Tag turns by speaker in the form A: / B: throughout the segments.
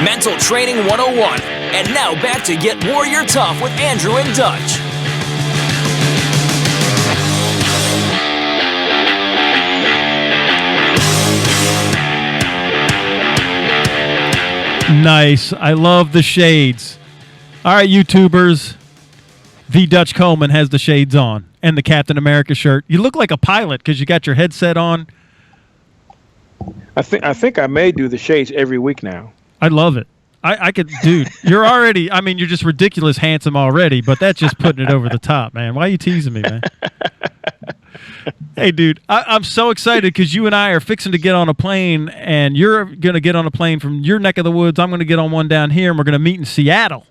A: Mental Training 101. And now back to Get Warrior Tough with Andrew and Dutch.
B: Nice. I love the shades. All right, YouTubers. The Dutch Coleman has the shades on and the Captain America shirt. You look like a pilot because you got your headset on.
C: I think I may do the shades every week now.
B: I love it. I could, dude. You're already. I mean, you're just ridiculous handsome already, but that's just putting it over the top, man. Why are you teasing me, man? Hey, dude, I'm so excited because you and I are fixing to get on a plane, and you're going to get on a plane from your neck of the woods. I'm going to get on one down here, and we're going to meet in Seattle.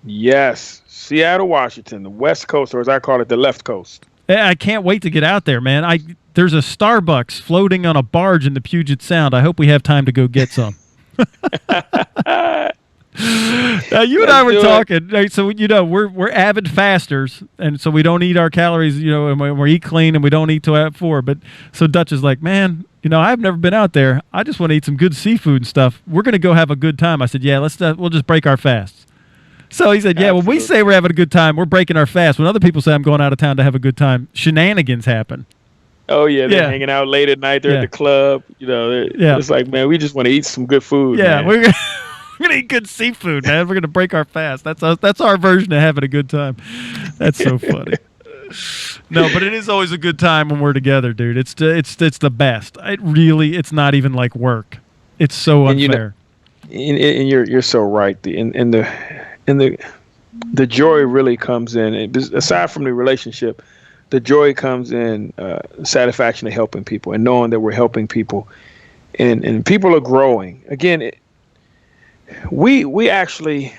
C: Yes, Seattle, Washington, the West Coast, or as I call it, the left coast.
B: I can't wait to get out there, man. There's a Starbucks floating on a barge in the Puget Sound. I hope we have time to go get some. Now, you and I were talking, right, so we're avid fasters, and so we don't eat our calories, and we eat clean, and we don't eat till at 4. But so Dutch is like, man, I've never been out there. I just want to eat some good seafood and stuff. We're gonna go have a good time. I said, yeah, we'll just break our fasts. So he said, yeah, Absolutely. When we say we're having a good time, we're breaking our fast. When other people say I'm going out of town to have a good time, shenanigans happen.
C: Oh, yeah, they're hanging out late at night. They're at the club. It's like, man, we just want to eat some good food.
B: Yeah,
C: man.
B: we're going to eat good seafood, man. We're going to break our fast. That's our version of having a good time. That's so funny. No, but it is always a good time when we're together, dude. It's the best. It's not even like work. It's so unfair.
C: And you're so right. The joy really comes in. Aside from the relationship, the joy comes in satisfaction of helping people and knowing that we're helping people, and people are growing. Again, we actually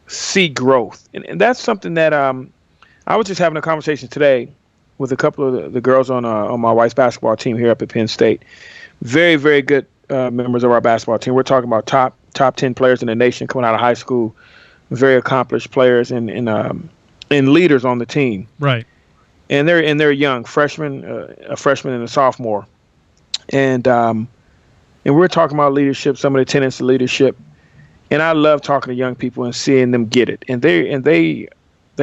C: see growth, and that's something that I was just having a conversation today with a couple of the girls on my wife's basketball team here up at Penn State. Very, very good members of our basketball team. We're talking about top 10 players in the nation coming out of high school, very accomplished players and leaders on the team.
B: Right.
C: And they're young freshmen, a freshman and a sophomore, and we're talking about leadership, some of the tenets of leadership, and I love talking to young people and seeing them get it, and they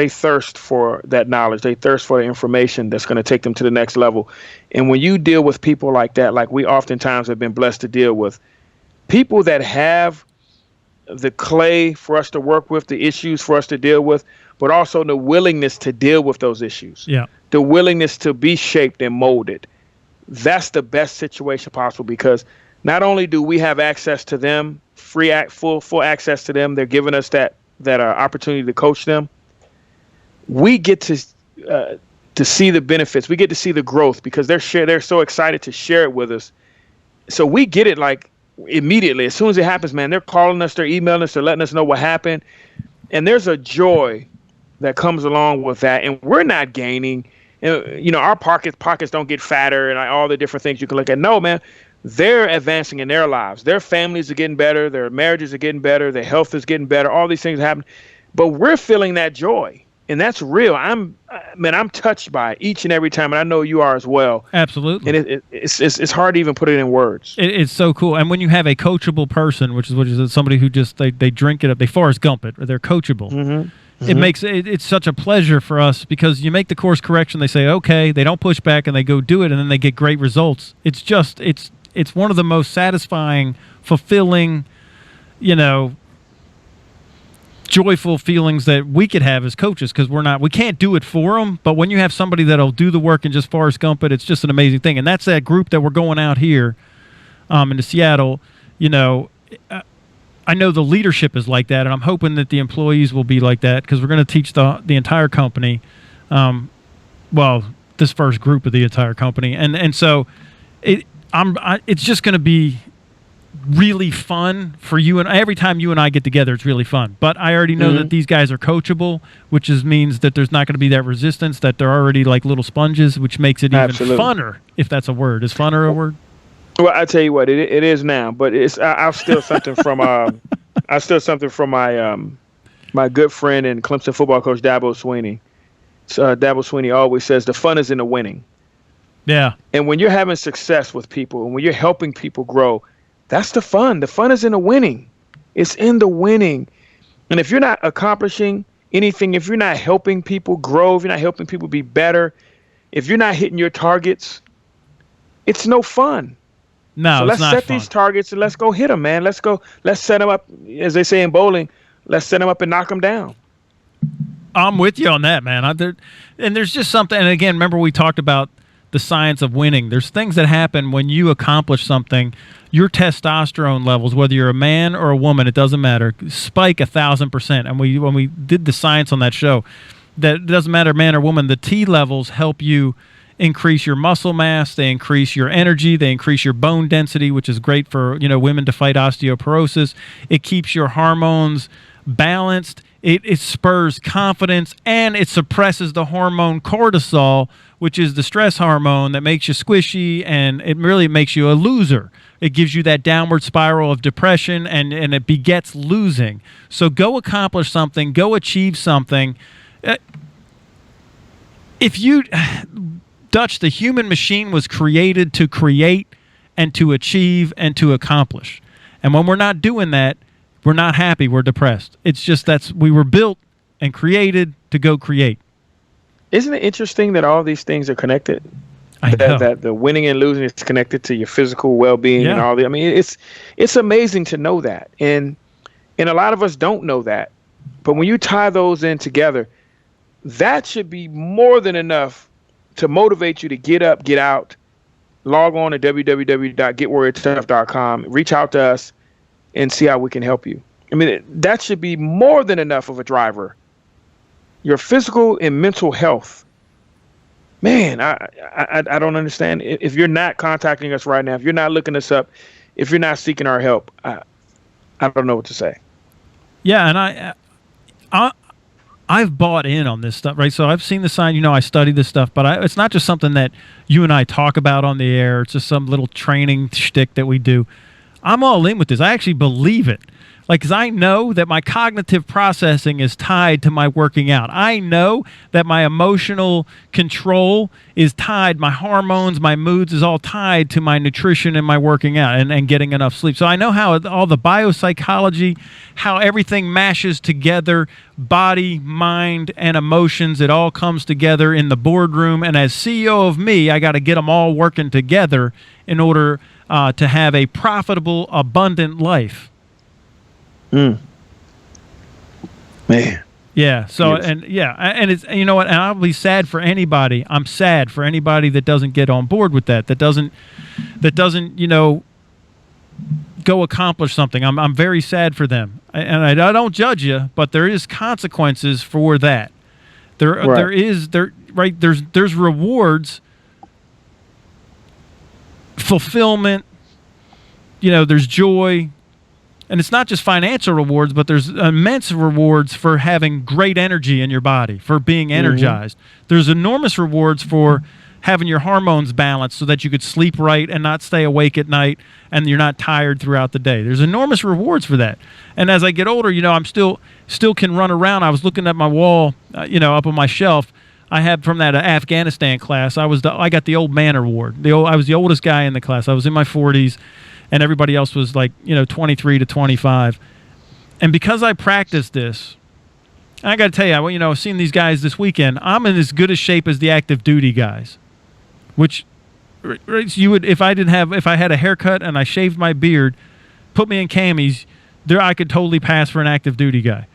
C: thirst for that knowledge, they thirst for the information that's going to take them to the next level, and when you deal with people like that, like we oftentimes have been blessed to deal with, people that have the clay for us to work with, the issues for us to deal with, but also the willingness to deal with those issues.
B: Yeah.
C: The willingness to be shaped and molded. That's the best situation possible, because not only do we have access to them, full access to them, they're giving us that opportunity to coach them. We get to see the benefits. We get to see the growth because they're so excited to share it with us. So we get it like immediately. As soon as it happens, man, they're calling us, they're emailing us, they're letting us know what happened. And there's a joy that comes along with that. And we're not gaining. Our pockets don't get fatter and all the different things you can look at. No, man, they're advancing in their lives. Their families are getting better. Their marriages are getting better. Their health is getting better. All these things happen. But we're feeling that joy. And that's real. I'm touched by it each and every time, and I know you are as well.
B: Absolutely.
C: And it's hard to even put it in words.
B: It's so cool. And when you have a coachable person, which is somebody who just they drink it up, they Forrest Gump it, or they're coachable. Mm-hmm. It makes it's such a pleasure for us because you make the course correction. They say okay, they don't push back, and they go do it, and then they get great results. It's just it's one of the most satisfying, fulfilling, joyful feelings that we could have as coaches, because we can't do it for them, but when you have somebody that'll do the work and just Forrest Gump it, it's just an amazing thing. And that's that group that we're going out here into Seattle. I know the leadership is like that, and I'm hoping that the employees will be like that, because we're going to teach the entire company, this first group of the entire company, and so it's just going to be really fun for you, and every time you and I get together, it's really fun. But I already know that these guys are coachable, which means that there's not going to be that resistance, that they're already like little sponges, which makes it even funner, if that's a word. Is funner a word?
C: Well, I tell you what, it is now, but I'll steal something from my good friend and Clemson football coach Dabo Swinney. Dabo Swinney always says the fun is in the winning.
B: Yeah.
C: And when you're having success with people and when you're helping people grow, That's the fun. The fun is in the winning. It's in the winning. And if you're not accomplishing anything, if you're not helping people grow, if you're not helping people be better, if you're not hitting your targets, it's no fun.
B: No,
C: so
B: it's
C: let's
B: not
C: set
B: fun.
C: these targets and let's go hit them, man. Let's set them up, as they say in bowling. Let's set them up and knock them down.
B: I'm with you on that, man. And there's just something. And again, remember we talked about the science of winning. There's things that happen when you accomplish something. Your testosterone levels, whether you're a man or a woman, it doesn't matter, spike 1,000%. And when we did the science on that show, that it doesn't matter man or woman, the T levels help you increase your muscle mass, they increase your energy, they increase your bone density, which is great for women to fight osteoporosis. It keeps your hormones balanced. It spurs confidence, and it suppresses the hormone cortisol, which is the stress hormone that makes you squishy, and it really makes you a loser. It gives you that downward spiral of depression, and it begets losing. So go accomplish something. Go achieve something. Dutch, the human machine was created to create and to achieve and to accomplish. And when we're not doing that, we're not happy. We're depressed. It's just we were built and created to go create.
C: Isn't it interesting that all these things are connected?
B: I know.
C: That the winning and losing is connected to your physical well-being and all that. I mean, it's amazing to know that. And a lot of us don't know that. But when you tie those in together, that should be more than enough to motivate you to get up, get out, log on to www.getwarriortough.com, reach out to us, and see how we can help you. I mean, that should be more than enough of a driver. Your physical and mental health. Man, I don't understand. If you're not contacting us right now, if you're not looking us up, if you're not seeking our help, I don't know what to say.
B: Yeah, and I've bought in on this stuff, right? So I've seen the sign, I study this stuff, but it's not just something that you and I talk about on the air. It's just some little training shtick that we do. I'm all in with this. I actually believe it. Because I know that my cognitive processing is tied to my working out. I know that my emotional control is tied, my hormones, my moods is all tied to my nutrition and my working out and getting enough sleep. So I know how all the biopsychology, how everything mashes together, body, mind, and emotions, it all comes together in the boardroom. And as CEO of me, I got to get them all working together in order to have a profitable, abundant life.
C: Man.
B: Yeah. So,
C: Yes.
B: and it's, you know what, and I'll be sad for anybody. I'm sad for anybody that doesn't get on board with that doesn't, go accomplish something. I'm very sad for them. And I don't judge you, but there is consequences for that. There's rewards, fulfillment, there's joy. And it's not just financial rewards, but there's immense rewards for having great energy in your body, for being energized. Mm-hmm. There's enormous rewards for having your hormones balanced so that you could sleep right and not stay awake at night and you're not tired throughout the day. There's enormous rewards for that. And as I get older, I'm still can run around. I was looking at my wall, up on my shelf. I had from that Afghanistan class. I got the old man award. I was the oldest guy in the class. I was in my 40s. And everybody else was 23 to 25. And because I practiced this, I got to tell you, I've seen these guys this weekend. I'm in as good a shape as the active duty guys, which you would, if I had a haircut and I shaved my beard, put me in camis, I could totally pass for an active duty guy.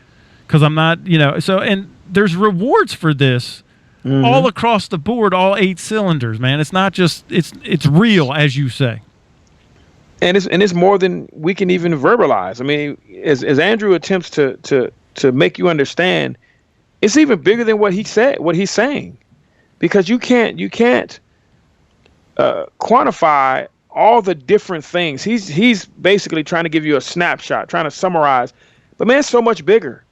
B: Because I'm not, so, and there's rewards for this all across the board, all 8 cylinders, man. It's not just, it's real, as you say.
C: And it's more than we can even verbalize. I mean, as Andrew attempts to make you understand, it's even bigger than what he's saying, because you can't quantify all the different things. He's basically trying to give you a snapshot, trying to summarize. But man, it's so much bigger.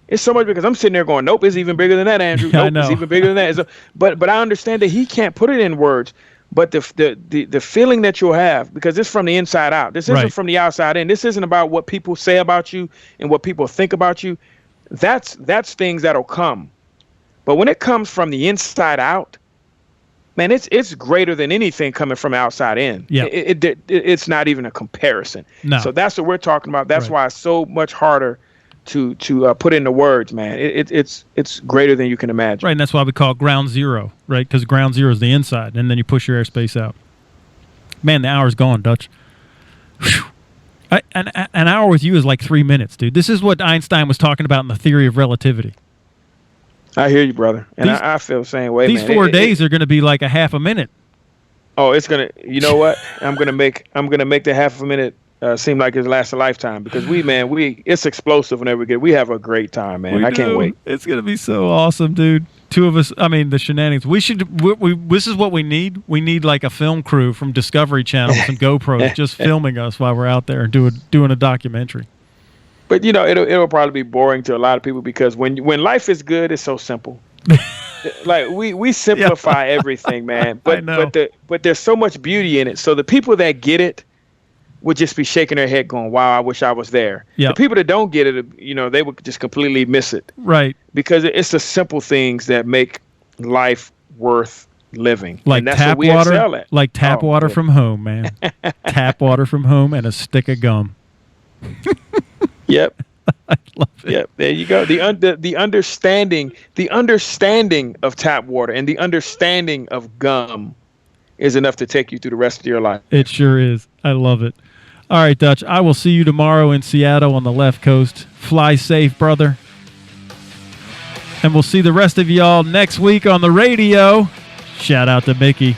C: It's so much because I'm sitting there going, nope, it's even bigger than that, Andrew.
B: Yeah,
C: nope, it's even bigger than that. So, but I understand that he can't put it in words. But the feeling that you'll have, because it's from the inside out. This isn't from the outside in. This isn't about what people say about you and what people think about you. That's things that'll come. But when it comes from the inside out, man, it's greater than anything coming from outside in.
B: Yeah.
C: It's not even a comparison.
B: No.
C: So that's what we're talking about. That's
B: Right.
C: why it's so much harder to put into words, man. It's greater than you can imagine.
B: Right, and that's why we call it ground zero, right? Because ground zero is the inside, and then you push your airspace out. Man, the hour's gone, Dutch. Whew. An hour with you is like 3 minutes, dude. This is what Einstein was talking about in the theory of relativity.
C: I hear you, brother, and
B: These-
C: I feel the same way.
B: These
C: man.
B: 4 days are going to be like a half a minute.
C: Oh, it's gonna. You know what? I'm gonna make the half a minute seem like it lasts a lifetime because it's explosive whenever we get. We have a great time, man. I can't wait.
B: It's going to be so awesome, dude. Two of us. I mean, the shenanigans. We should. This is what we need. We need like a film crew from Discovery Channel with some GoPros just filming us while we're out there and doing a documentary.
C: But it'll probably be boring to a lot of people because when life is good, it's so simple. Like we simplify everything, man. But but there's so much beauty in it. So the people that get it would just be shaking their head, going, "Wow, I wish I was there."
B: Yep.
C: The people that don't get it, they would just completely miss it.
B: Right.
C: Because it's the simple things that make life worth living.
B: Like
C: and that's
B: tap
C: what we
B: water.
C: excel at.
B: Like tap water
C: man.
B: from home, man. Tap water from home and a stick of gum.
C: Yep.
B: I love it.
C: Yep, there you go. The understanding of tap water and the understanding of gum is enough to take you through the rest of your life.
B: It sure is. I love it. All right, Dutch. I will see you tomorrow in Seattle on the left coast. Fly safe, brother. And we'll see the rest of y'all next week on the radio. Shout out to Mickey.